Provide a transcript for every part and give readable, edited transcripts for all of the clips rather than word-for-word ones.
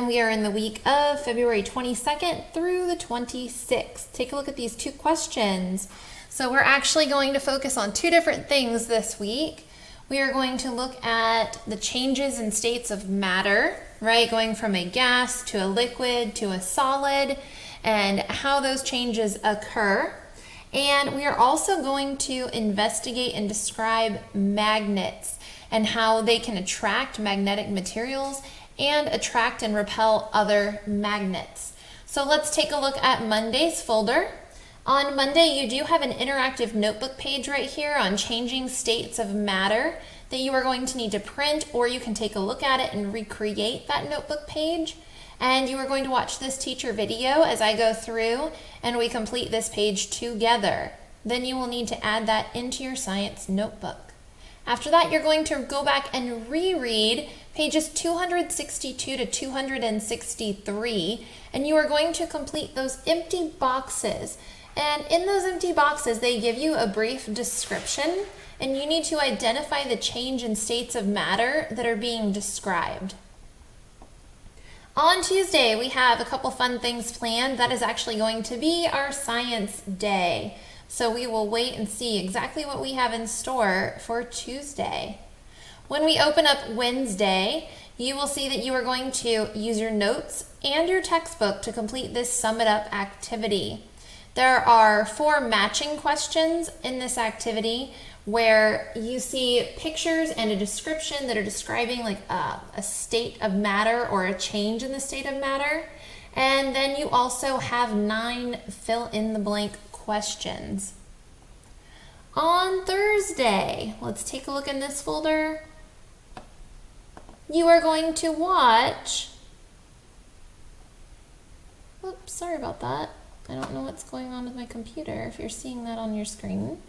and we are in the week of February 22nd through the 26th. Take a look at these two questions. So we're actually going to focus on two different things this week. We are going to look at the changes in states of matter, right? Going from a gas to a liquid to a solid, and how those changes occur. And we are also going to investigate and describe magnets and how they can attract magnetic materials and attract and repel other magnets. So let's take a look at Monday's folder. On Monday, you do have an interactive notebook page right here on changing states of matter that you are going to need to print, or you can take a look at it and recreate that notebook page. And you are going to watch this teacher video as I go through and we complete this page together. Then you will need to add that into your science notebook. After that, you're going to go back and reread pages 262 to 263, and you are going to complete those empty boxes. And in those empty boxes, they give you a brief description, and you need to identify the change in states of matter that are being described. On Tuesday, we have a couple fun things planned. That is actually going to be our science day. So we will wait and see exactly what we have in store for Tuesday. When we open up Wednesday, you will see that you are going to use your notes and your textbook to complete this Sum It Up activity. There are 4 matching questions in this activity where you see pictures and a description that are describing like a state of matter or a change in the state of matter. And then you also have 9 fill-in-the-blank questions. On Thursday, let's take a look in this folder. You are going to watch, oops, sorry about that. I don't know what's going on with my computer, if you're seeing that on your screen.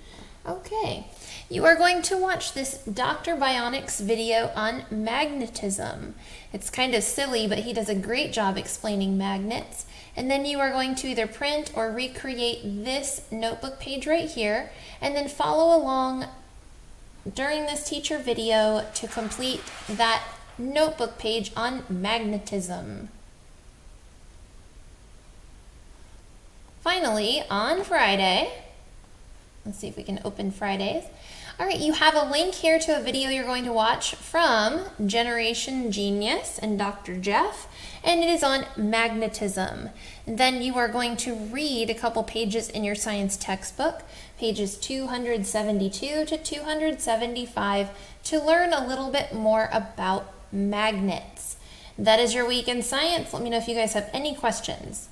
Okay, you are going to watch this Dr. Bionics video on magnetism. It's kind of silly, but he does a great job explaining magnets. And then you are going to either print or recreate this notebook page right here, and then follow along during this teacher video to complete that notebook page on magnetism. Finally, on Friday, let's see if we can open Fridays. All right, you have a link here to a video you're going to watch from Generation Genius and Dr. Jeff, and it is on magnetism. And then you are going to read a couple pages in your science textbook, pages 272 to 275, to learn a little bit more about magnets. That is your week in science. Let me know if you guys have any questions.